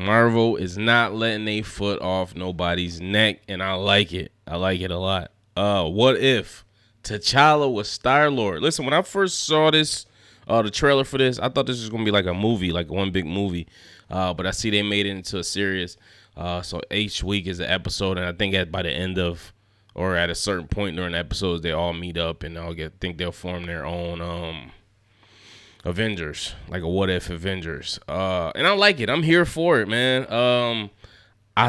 Marvel is not letting a foot off nobody's neck, and I like it. I like it a lot. What if T'Challa was Star-Lord? Listen, when I first saw this, the trailer for this, I thought this was gonna be like a movie, like one big movie. But I see they made it into a series. So each week is an episode, and I think by the end of, or at a certain point during the episodes, they all meet up and think they'll form their own Avengers, like a what if Avengers. And I like it. I'm here for it, man. I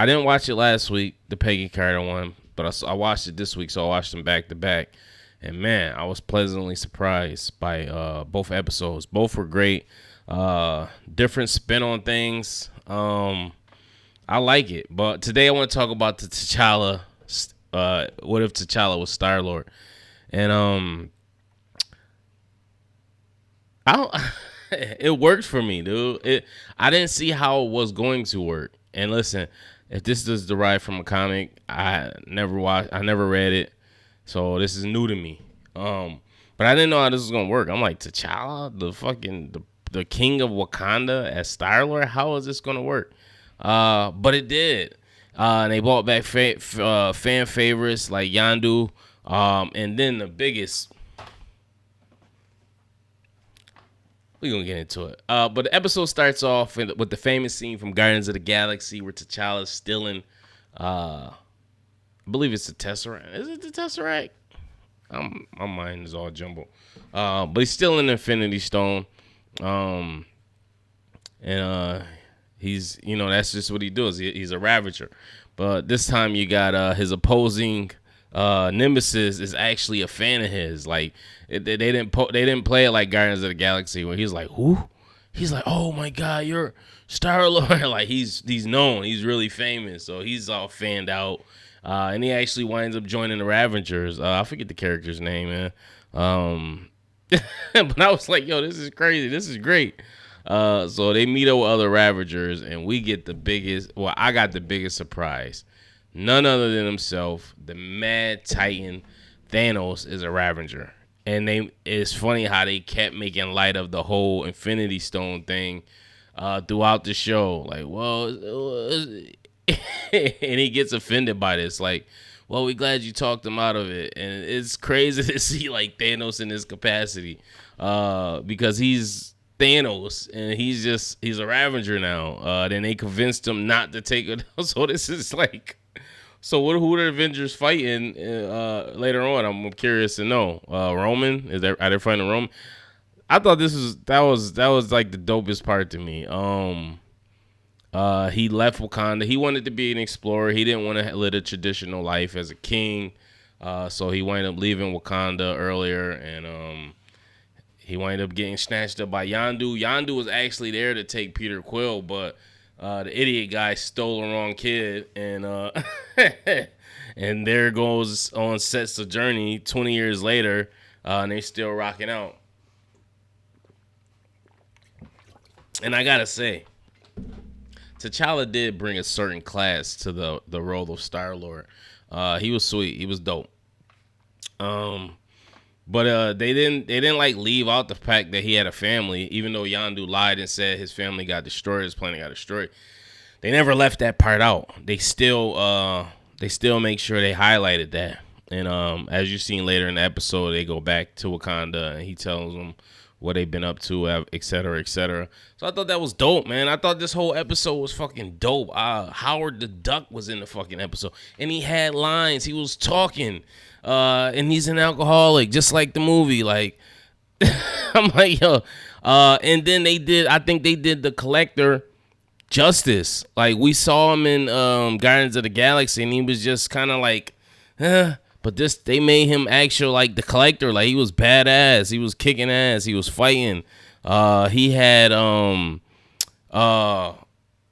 didn't watch it last week, the Peggy Carter one, but I watched it this week, so I watched them back to back. And man, I was pleasantly surprised by both episodes. Both were great. Different spin on things. I like it. But today I want to talk about the T'Challa. What if T'Challa was Star-Lord? And I don't. It worked for me, dude. I didn't see how it was going to work. And listen, if this is derived from a comic, I never read it, so this is new to me. But I didn't know how this was gonna work. I'm like, T'Challa, the king of Wakanda as Star-Lord. How is this gonna work? But it did. And they brought back fan favorites like Yandu. And then the biggest. We're going to get into it. But the episode starts off with the famous scene from Guardians of the Galaxy where T'Challa's stealing, I believe it's the Tesseract. Is it the Tesseract? My mind is all jumbled. But he's stealing the Infinity Stone. And he's, that's just what he does. He's a Ravager. But this time you got his opposing Nemesis is actually a fan of his. Like they didn't play it like Guardians of the Galaxy where he's like, who? He's like, oh my God, you're Star-Lord. Like he's known, he's really famous, so he's all fanned out. And he actually winds up joining the Ravagers. I forget the character's name, man. But I was like, yo, this is crazy. This is great. So they meet up with other Ravagers, and we get I got the biggest surprise. None other than himself, the Mad Titan Thanos is a Ravager. And it's funny how they kept making light of the whole Infinity Stone thing throughout the show. Like, well, and he gets offended by this. Like, well, we're glad you talked him out of it. And it's crazy to see like Thanos in this capacity because he's Thanos and he's a Ravager now. Then they convinced him not to take it. So this is like. So who are the Avengers fighting later on? I'm curious to know. Roman, are they fighting Roman? I thought that was like the dopest part to me. He left Wakanda. He wanted to be an explorer. He didn't want to live a traditional life as a king. So he wound up leaving Wakanda earlier, and he wound up getting snatched up by Yandu. Yandu was actually there to take Peter Quill, but the idiot guy stole the wrong kid, and and there goes on sets of Journey 20 years later, and they still rocking out. And I gotta say, T'Challa did bring a certain class to the role of Star-Lord. He was sweet. He was dope. But they didn't like leave out the fact that he had a family, even though Yandu lied and said his family got destroyed, his planet got destroyed. They never left that part out. They still make sure they highlighted that. And as you've seen later in the episode, they go back to Wakanda and he tells them what they've been up to, et cetera, et cetera. So I thought that was dope, man. I thought this whole episode was fucking dope. Howard the Duck was in the fucking episode, and he had lines. He was talking. And he's an alcoholic, just like the movie. Like, I'm like, yo. And then I think they did the Collector justice. Like, we saw him in Guardians of the Galaxy, and he was just kind of like, but they made him actual like the Collector. Like, he was badass. He was kicking ass. He was fighting. He had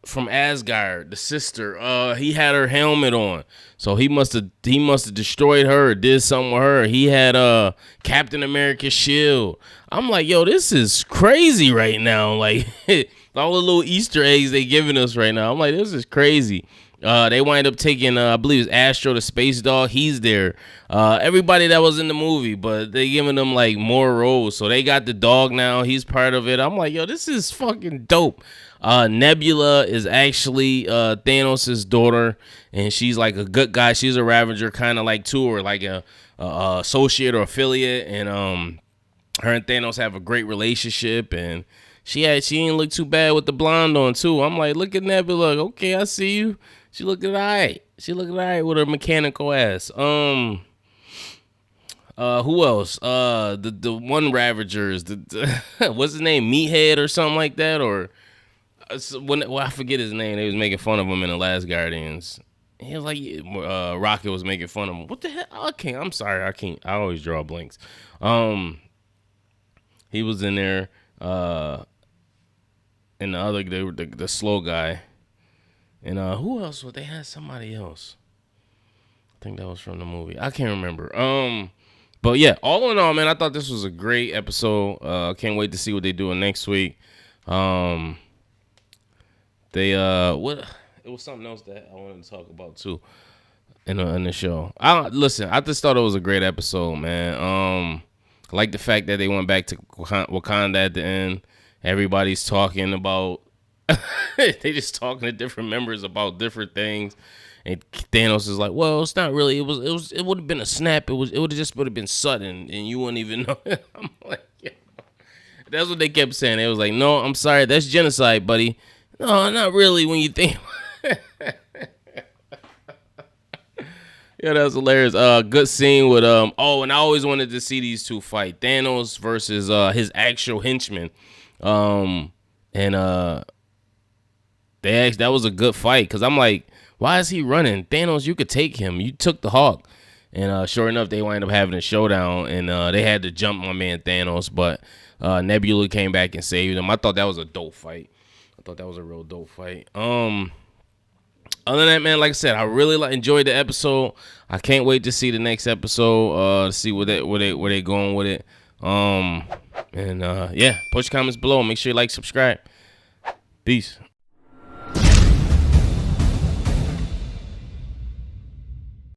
from Asgard, the sister. He had her helmet on, so he must have destroyed her or did something with her. He had Captain America's shield. I'm like, yo, this is crazy right now. Like all the little Easter eggs they giving us right now. I'm like, this is crazy. They wind up taking, I believe it's Astro the Space Dog. He's there. Everybody that was in the movie, but they giving them like more roles. So they got the dog now. He's part of it. I'm like, yo, this is fucking dope. Nebula is actually Thanos' daughter, and she's like a good guy. She's a Ravager, kind of like too, or like a associate or affiliate. And her and Thanos have a great relationship, and she didn't look too bad with the blonde on too. I'm like, look at Nebula. Okay, I see you. She looking alright. She looking alright with her mechanical ass. Who else? The one Ravager is what's his name? Meathead or something like that, or I forget his name. They was making fun of him in the last Guardians. He was like, Rocket was making fun of him. What the hell? I'm sorry. I can't. I always draw blanks. He was in there. And the other, the slow guy. And who else? They had somebody else. I think that was from the movie. I can't remember. But yeah, all in all, man, I thought this was a great episode. I can't wait to see what they doing next week. They what? It was something else that I wanted to talk about too in the show. I just thought it was a great episode, man. I like the fact that they went back to Wakanda at the end. Everybody's talking about. They just talking to different members about different things, and Thanos is like, "Well, it's not really. It would have been a snap. It would have been sudden, and you wouldn't even know." I'm like, yeah. That's what they kept saying. They was like, "No, I'm sorry, that's genocide, buddy." No, not really. When you think, yeah, that was hilarious. Good scene with Oh, and I always wanted to see these two fight: Thanos versus his actual henchman. That was a good fight because I'm like, why is he running? Thanos, you could take him. You took the Hawk. And sure enough, they wind up having a showdown, and they had to jump my man Thanos, but Nebula came back and saved him. I thought that was a dope fight. I thought that was a real dope fight. Other than that, man, like I said, I really enjoyed the episode. I can't wait to see the next episode. To see where they going with it. Yeah, post your comments below. Make sure you like, subscribe. Peace.